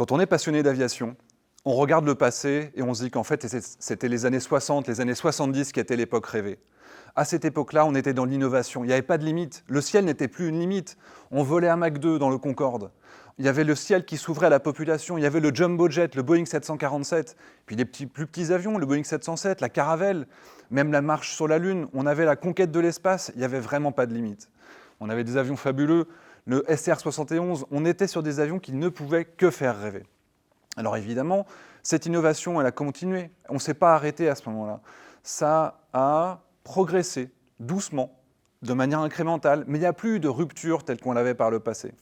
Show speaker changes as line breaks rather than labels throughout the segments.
Quand on est passionné d'aviation, on regarde le passé et on se dit qu'en fait, c'était les années 60, les années 70 qui étaient l'époque rêvée. À cette époque-là, on était dans l'innovation. Il n'y avait pas de limite. Le ciel n'était plus une limite. On volait à Mach 2 dans le Concorde. Il y avait le ciel qui s'ouvrait à la population. Il y avait le jumbo jet, le Boeing 747. Puis des plus petits avions, le Boeing 707, la Caravelle. Même la marche sur la Lune. On avait la conquête de l'espace. Il n'y avait vraiment pas de limite. On avait des avions fabuleux. Le SR-71, on était sur des avions qui ne pouvaient que faire rêver. Alors évidemment, cette innovation, elle a continué. On ne s'est pas arrêté à ce moment-là. Ça a progressé doucement, de manière incrémentale, mais il n'y a plus de rupture telle qu'on l'avait par le passé.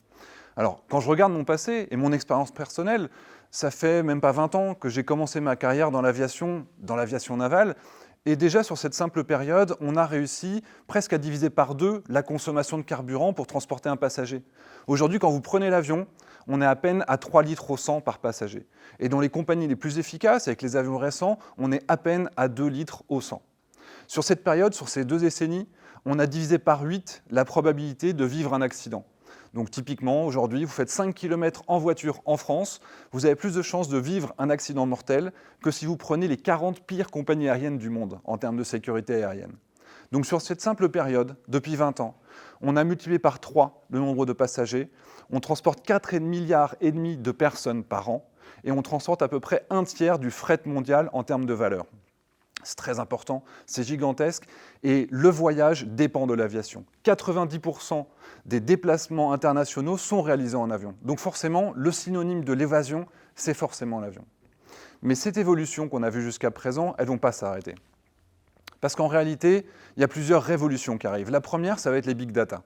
Alors, quand je regarde mon passé et mon expérience personnelle, ça fait même pas 20 ans que j'ai commencé ma carrière dans l'aviation navale, et déjà sur cette simple période, on a réussi presque à diviser par 2 la consommation de carburant pour transporter un passager. Aujourd'hui, quand vous prenez l'avion, on est à peine à 3 litres au 100 par passager. Et dans les compagnies les plus efficaces, avec les avions récents, on est à peine à 2 litres au 100. Sur cette période, sur ces 2 décennies, on a divisé par 8 la probabilité de vivre un accident. Donc typiquement, aujourd'hui, vous faites 5 km en voiture en France, vous avez plus de chances de vivre un accident mortel que si vous prenez les 40 pires compagnies aériennes du monde en termes de sécurité aérienne. Donc sur cette simple période, depuis 20 ans, on a multiplié par 3 le nombre de passagers, on transporte 4,5 milliards de personnes par an, et on transporte à peu près un tiers du fret mondial en termes de valeur. C'est très important, c'est gigantesque, et le voyage dépend de l'aviation. 90% des déplacements internationaux sont réalisés en avion. Donc forcément, le synonyme de l'évasion, c'est forcément l'avion. Mais cette évolution qu'on a vue jusqu'à présent, elles ne vont pas s'arrêter. Parce qu'en réalité, il y a plusieurs révolutions qui arrivent. La première, ça va être les big data.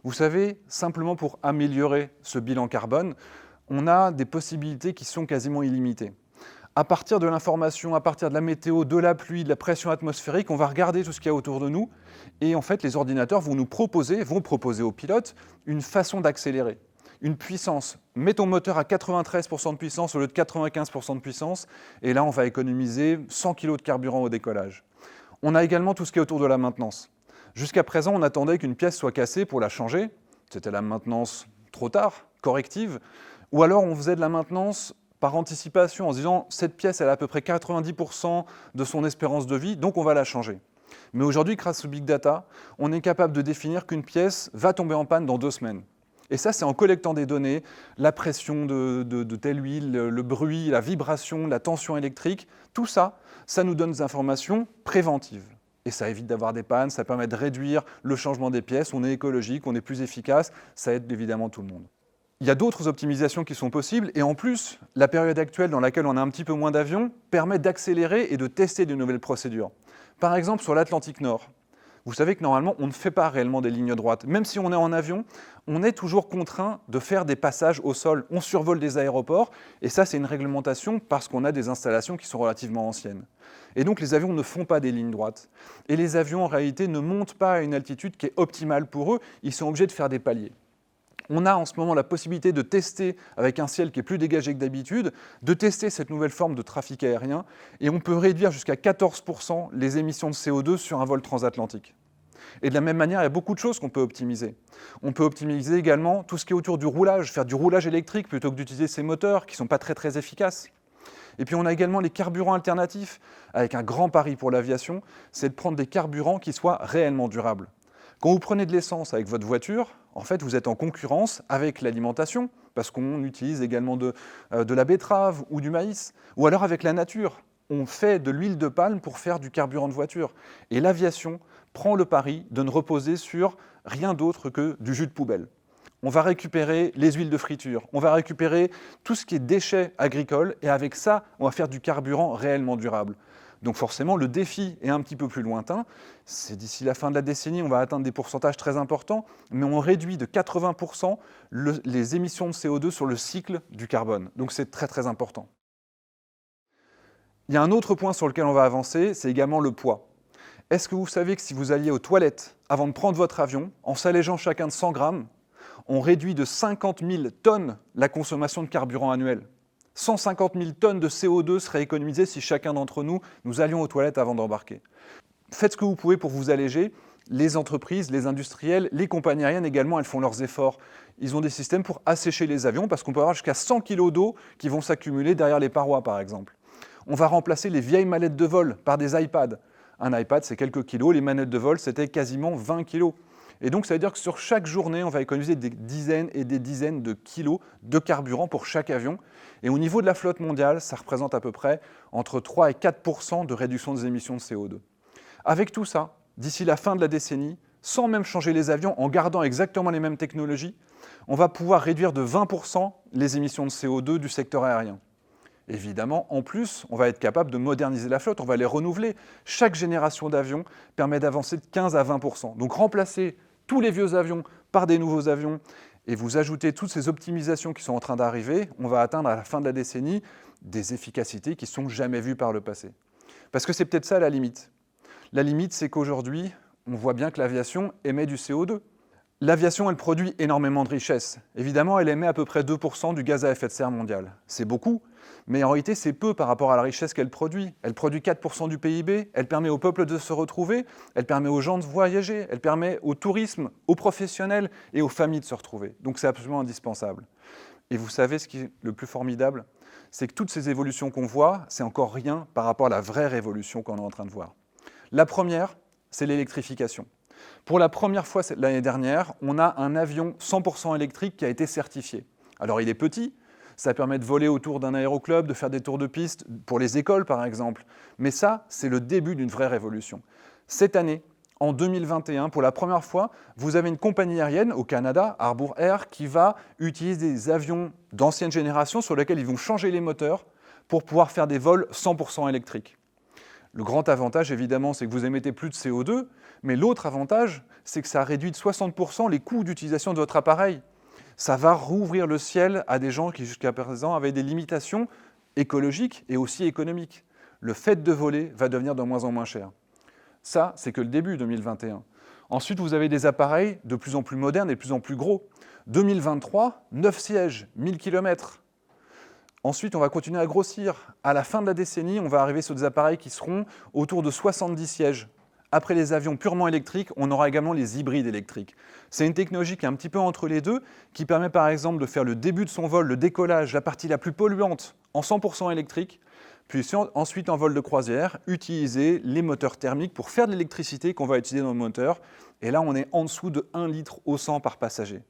Vous savez, simplement pour améliorer ce bilan carbone, on a des possibilités qui sont quasiment illimitées. À partir de l'information, à partir de la météo, de la pluie, de la pression atmosphérique, on va regarder tout ce qu'il y a autour de nous. Et en fait, les ordinateurs vont proposer aux pilotes une façon d'accélérer, une puissance. Mets ton moteur à 93% de puissance au lieu de 95% de puissance. Et là, on va économiser 100 kg de carburant au décollage. On a également tout ce qui est autour de la maintenance. Jusqu'à présent, on attendait qu'une pièce soit cassée pour la changer. C'était la maintenance trop tard, corrective. Ou alors, on faisait de la maintenance par anticipation, en se disant « cette pièce, elle a à peu près 90% de son espérance de vie, donc on va la changer ». Mais aujourd'hui, grâce au Big Data, on est capable de définir qu'une pièce va tomber en panne dans 2 semaines. Et ça, c'est en collectant des données, la pression de telle huile, le bruit, la vibration, la tension électrique, tout ça, ça nous donne des informations préventives. Et ça évite d'avoir des pannes, ça permet de réduire le changement des pièces, on est écologique, on est plus efficace, ça aide évidemment tout le monde. Il y a d'autres optimisations qui sont possibles, et en plus, la période actuelle dans laquelle on a un petit peu moins d'avions permet d'accélérer et de tester de nouvelles procédures. Par exemple, sur l'Atlantique Nord, vous savez que normalement, on ne fait pas réellement des lignes droites. Même si on est en avion, on est toujours contraint de faire des passages au sol. On survole des aéroports, et ça, c'est une réglementation parce qu'on a des installations qui sont relativement anciennes. Et donc, les avions ne font pas des lignes droites. Et les avions, en réalité, ne montent pas à une altitude qui est optimale pour eux. Ils sont obligés de faire des paliers. On a en ce moment la possibilité de tester, avec un ciel qui est plus dégagé que d'habitude, de tester cette nouvelle forme de trafic aérien, et on peut réduire jusqu'à 14% les émissions de CO2 sur un vol transatlantique. Et de la même manière, il y a beaucoup de choses qu'on peut optimiser. On peut optimiser également tout ce qui est autour du roulage, faire du roulage électrique plutôt que d'utiliser ces moteurs qui ne sont pas très efficaces. Et puis on a également les carburants alternatifs, avec un grand pari pour l'aviation, c'est de prendre des carburants qui soient réellement durables. Quand vous prenez de l'essence avec votre voiture, en fait, vous êtes en concurrence avec l'alimentation, parce qu'on utilise également de la betterave ou du maïs, ou alors avec la nature. On fait de l'huile de palme pour faire du carburant de voiture. Et l'aviation prend le pari de ne reposer sur rien d'autre que du jus de poubelle. On va récupérer les huiles de friture, on va récupérer tout ce qui est déchets agricoles, et avec ça, on va faire du carburant réellement durable. Donc forcément, le défi est un petit peu plus lointain. C'est d'ici la fin de la décennie, on va atteindre des pourcentages très importants, mais on réduit de 80% les émissions de CO2 sur le cycle du carbone. Donc c'est très important. Il y a un autre point sur lequel on va avancer, c'est également le poids. Est-ce que vous savez que si vous alliez aux toilettes avant de prendre votre avion, en s'allégeant chacun de 100 grammes, on réduit de 50 000 tonnes la consommation de carburant annuelle? 150 000 tonnes de CO2 seraient économisées si chacun d'entre nous allions aux toilettes avant d'embarquer. Faites ce que vous pouvez pour vous alléger. Les entreprises, les industriels, les compagnies aériennes également, elles font leurs efforts. Ils ont des systèmes pour assécher les avions parce qu'on peut avoir jusqu'à 100 kg d'eau qui vont s'accumuler derrière les parois, par exemple. On va remplacer les vieilles mallettes de vol par des iPads. Un iPad, c'est quelques kilos, les manettes de vol, c'était quasiment 20 kilos. Et donc, ça veut dire que sur chaque journée, on va économiser des dizaines et des dizaines de kilos de carburant pour chaque avion. Et au niveau de la flotte mondiale, ça représente à peu près entre 3 et 4% de réduction des émissions de CO2. Avec tout ça, d'ici la fin de la décennie, sans même changer les avions, en gardant exactement les mêmes technologies, on va pouvoir réduire de 20% les émissions de CO2 du secteur aérien. Évidemment, en plus, on va être capable de moderniser la flotte, on va les renouveler. Chaque génération d'avions permet d'avancer de 15 à 20%. Donc remplacer tous les vieux avions par des nouveaux avions et vous ajoutez toutes ces optimisations qui sont en train d'arriver, on va atteindre à la fin de la décennie des efficacités qui ne sont jamais vues par le passé. Parce que c'est peut-être ça la limite. La limite, c'est qu'aujourd'hui, on voit bien que l'aviation émet du CO2. L'aviation, elle produit énormément de richesses. Évidemment, elle émet à peu près 2% du gaz à effet de serre mondial. C'est beaucoup, mais en réalité, c'est peu par rapport à la richesse qu'elle produit. Elle produit 4% du PIB, elle permet au peuple de se retrouver, elle permet aux gens de voyager, elle permet au tourisme, aux professionnels et aux familles de se retrouver. Donc c'est absolument indispensable. Et vous savez ce qui est le plus formidable? C'est que toutes ces évolutions qu'on voit, c'est encore rien par rapport à la vraie révolution qu'on est en train de voir. La première, c'est l'électrification. Pour la première fois l'année dernière, on a un avion 100% électrique qui a été certifié. Alors il est petit, ça permet de voler autour d'un aéroclub, de faire des tours de piste pour les écoles par exemple. Mais ça, c'est le début d'une vraie révolution. Cette année, en 2021, pour la première fois, vous avez une compagnie aérienne au Canada, Harbour Air, qui va utiliser des avions d'ancienne génération sur lesquels ils vont changer les moteurs pour pouvoir faire des vols 100% électriques. Le grand avantage, évidemment, c'est que vous émettez plus de CO2, mais l'autre avantage, c'est que ça réduit de 60% les coûts d'utilisation de votre appareil. Ça va rouvrir le ciel à des gens qui, jusqu'à présent, avaient des limitations écologiques et aussi économiques. Le fait de voler va devenir de moins en moins cher. Ça, c'est que le début 2021. Ensuite, vous avez des appareils de plus en plus modernes et de plus en plus gros. 2023, 9 sièges, 1000 km. Ensuite, on va continuer à grossir. À la fin de la décennie, on va arriver sur des appareils qui seront autour de 70 sièges. Après les avions purement électriques, on aura également les hybrides électriques. C'est une technologie qui est un petit peu entre les deux, qui permet par exemple de faire le début de son vol, le décollage, la partie la plus polluante, en 100% électrique, puis ensuite en vol de croisière, utiliser les moteurs thermiques pour faire de l'électricité qu'on va utiliser dans le moteur. Et là, on est en dessous de 1 litre au 100 par passager.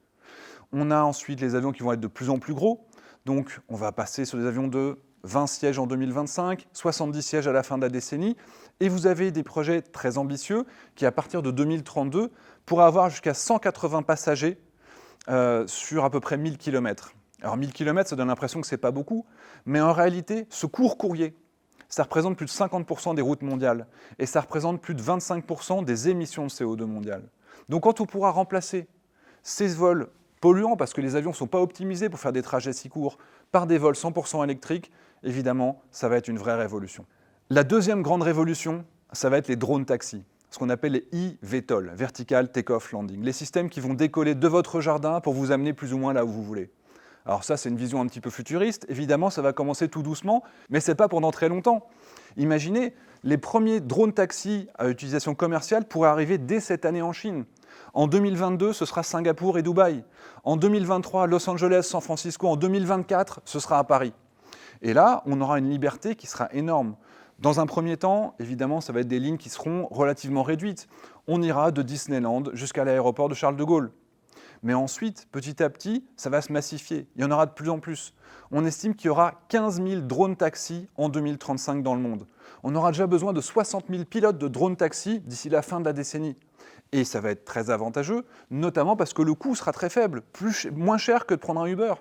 On a ensuite les avions qui vont être de plus en plus gros. Donc, on va passer sur des avions de 20 sièges en 2025, 70 sièges à la fin de la décennie. Et vous avez des projets très ambitieux qui, à partir de 2032, pourraient avoir jusqu'à 180 passagers sur à peu près 1000 km. Alors 1000 km, ça donne l'impression que ce n'est pas beaucoup, mais en réalité, ce court courrier, ça représente plus de 50% des routes mondiales et ça représente plus de 25% des émissions de CO2 mondiales. Donc quand on pourra remplacer ces vols polluants, parce que les avions ne sont pas optimisés pour faire des trajets si courts, par des vols 100% électriques, évidemment, ça va être une vraie révolution. La deuxième grande révolution, ça va être les drones taxis, ce qu'on appelle les eVTOL, Vertical Take-Off Landing, les systèmes qui vont décoller de votre jardin pour vous amener plus ou moins là où vous voulez. Alors ça, c'est une vision un petit peu futuriste. Évidemment, ça va commencer tout doucement, mais ce n'est pas pendant très longtemps. Imaginez, les premiers drones taxis à utilisation commerciale pourraient arriver dès cette année en Chine. En 2022, ce sera Singapour et Dubaï. En 2023, Los Angeles, San Francisco. En 2024, ce sera à Paris. Et là, on aura une liberté qui sera énorme. Dans un premier temps, évidemment, ça va être des lignes qui seront relativement réduites. On ira de Disneyland jusqu'à l'aéroport de Charles de Gaulle. Mais ensuite, petit à petit, ça va se massifier. Il y en aura de plus en plus. On estime qu'il y aura 15 000 drones taxis en 2035 dans le monde. On aura déjà besoin de 60 000 pilotes de drones taxis d'ici la fin de la décennie. Et ça va être très avantageux, notamment parce que le coût sera très faible, moins cher que de prendre un Uber.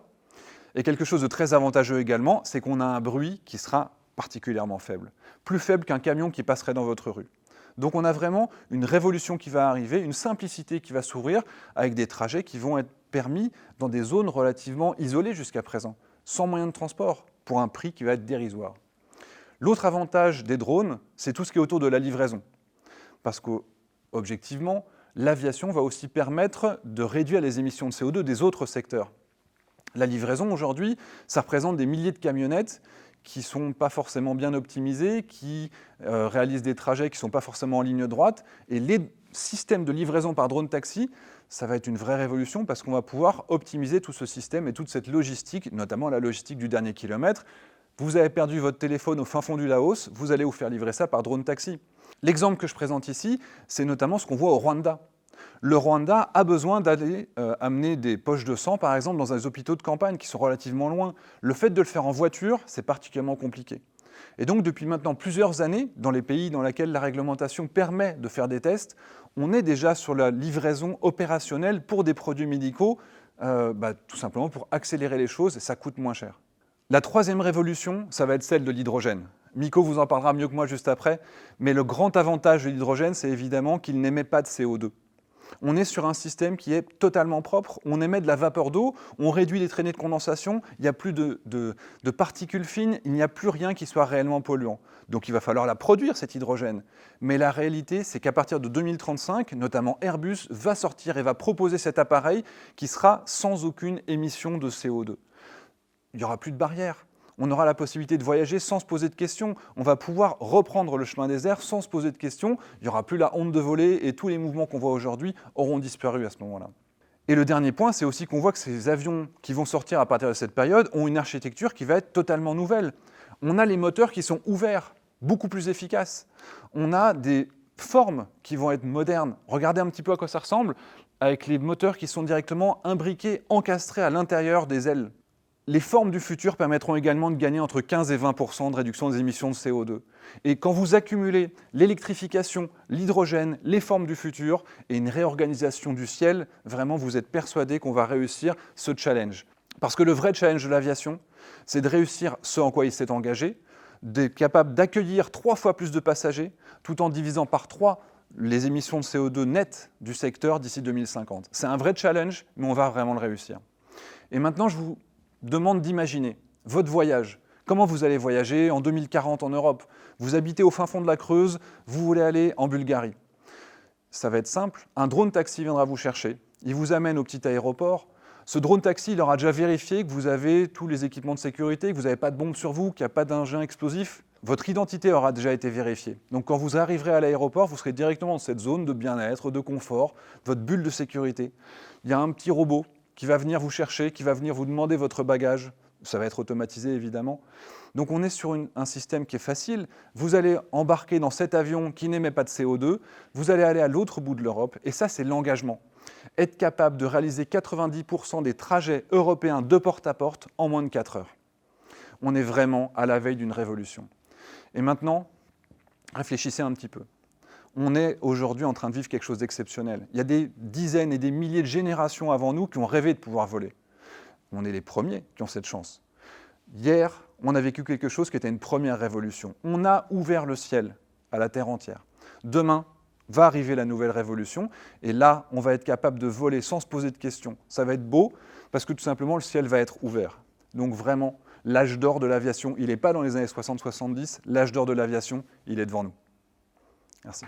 Et quelque chose de très avantageux également, c'est qu'on a un bruit qui sera particulièrement faible. Plus faible qu'un camion qui passerait dans votre rue. Donc on a vraiment une révolution qui va arriver, une simplicité qui va s'ouvrir avec des trajets qui vont être permis dans des zones relativement isolées jusqu'à présent, sans moyen de transport, pour un prix qui va être dérisoire. L'autre avantage des drones, c'est tout ce qui est autour de la livraison. Parce qu'objectivement, l'aviation va aussi permettre de réduire les émissions de CO2 des autres secteurs. La livraison aujourd'hui, ça représente des milliers de camionnettes qui ne sont pas forcément bien optimisés, qui réalisent des trajets qui ne sont pas forcément en ligne droite. Et les systèmes de livraison par drone taxi, ça va être une vraie révolution parce qu'on va pouvoir optimiser tout ce système et toute cette logistique, notamment la logistique du dernier kilomètre. Vous avez perdu votre téléphone au fin fond du Laos, vous allez vous faire livrer ça par drone taxi. L'exemple que je présente ici, c'est notamment ce qu'on voit au Rwanda. Le Rwanda a besoin d'aller amener des poches de sang, par exemple, dans des hôpitaux de campagne qui sont relativement loin. Le fait de le faire en voiture, c'est particulièrement compliqué. Et donc, depuis maintenant plusieurs années, dans les pays dans lesquels la réglementation permet de faire des tests, on est déjà sur la livraison opérationnelle pour des produits médicaux, tout simplement pour accélérer les choses, et ça coûte moins cher. La troisième révolution, ça va être celle de l'hydrogène. Miko vous en parlera mieux que moi juste après, mais le grand avantage de l'hydrogène, c'est évidemment qu'il n'émet pas de CO2. On est sur un système qui est totalement propre, on émet de la vapeur d'eau, on réduit les traînées de condensation, il n'y a plus de particules fines, il n'y a plus rien qui soit réellement polluant. Donc il va falloir la produire, cet hydrogène. Mais la réalité, c'est qu'à partir de 2035, notamment Airbus va sortir et va proposer cet appareil qui sera sans aucune émission de CO2. Il n'y aura plus de barrières. On aura la possibilité de voyager sans se poser de questions. On va pouvoir reprendre le chemin des airs sans se poser de questions. Il n'y aura plus la honte de voler et tous les mouvements qu'on voit aujourd'hui auront disparu à ce moment-là. Et le dernier point, c'est aussi qu'on voit que ces avions qui vont sortir à partir de cette période ont une architecture qui va être totalement nouvelle. On a les moteurs qui sont ouverts, beaucoup plus efficaces. On a des formes qui vont être modernes. Regardez un petit peu à quoi ça ressemble, avec les moteurs qui sont directement imbriqués, encastrés à l'intérieur des ailes. Les formes du futur permettront également de gagner entre 15 et 20% de réduction des émissions de CO2. Et quand vous accumulez l'électrification, l'hydrogène, les formes du futur et une réorganisation du ciel, vraiment vous êtes persuadé qu'on va réussir ce challenge. Parce que le vrai challenge de l'aviation, c'est de réussir ce en quoi il s'est engagé, d'être capable d'accueillir 3 fois plus de passagers, tout en divisant par 3 les émissions de CO2 nettes du secteur d'ici 2050. C'est un vrai challenge, mais on va vraiment le réussir. Et maintenant, je vous demande d'imaginer votre voyage. Comment vous allez voyager en 2040 en Europe? Vous habitez au fin fond de la Creuse, vous voulez aller en Bulgarie. Ça va être simple, un drone taxi viendra vous chercher, il vous amène au petit aéroport. Ce drone taxi, il aura déjà vérifié que vous avez tous les équipements de sécurité, que vous n'avez pas de bombe sur vous, qu'il n'y a pas d'engin explosif. Votre identité aura déjà été vérifiée. Donc quand vous arriverez à l'aéroport, vous serez directement dans cette zone de bien-être, de confort, votre bulle de sécurité. Il y a un petit robot qui va venir vous chercher, qui va venir vous demander votre bagage. Ça va être automatisé, évidemment. Donc on est sur un système qui est facile. Vous allez embarquer dans cet avion qui n'émet pas de CO2, vous allez aller à l'autre bout de l'Europe, et ça, c'est l'engagement. Être capable de réaliser 90% des trajets européens de porte à porte en moins de 4 heures. On est vraiment à la veille d'une révolution. Et maintenant, réfléchissez un petit peu. On est aujourd'hui en train de vivre quelque chose d'exceptionnel. Il y a des dizaines et des milliers de générations avant nous qui ont rêvé de pouvoir voler. On est les premiers qui ont cette chance. Hier, on a vécu quelque chose qui était une première révolution. On a ouvert le ciel à la Terre entière. Demain, va arriver la nouvelle révolution, et là, on va être capable de voler sans se poser de questions. Ça va être beau, parce que tout simplement, le ciel va être ouvert. Donc vraiment, l'âge d'or de l'aviation, il n'est pas dans les années 60-70, l'âge d'or de l'aviation, il est devant nous. Merci.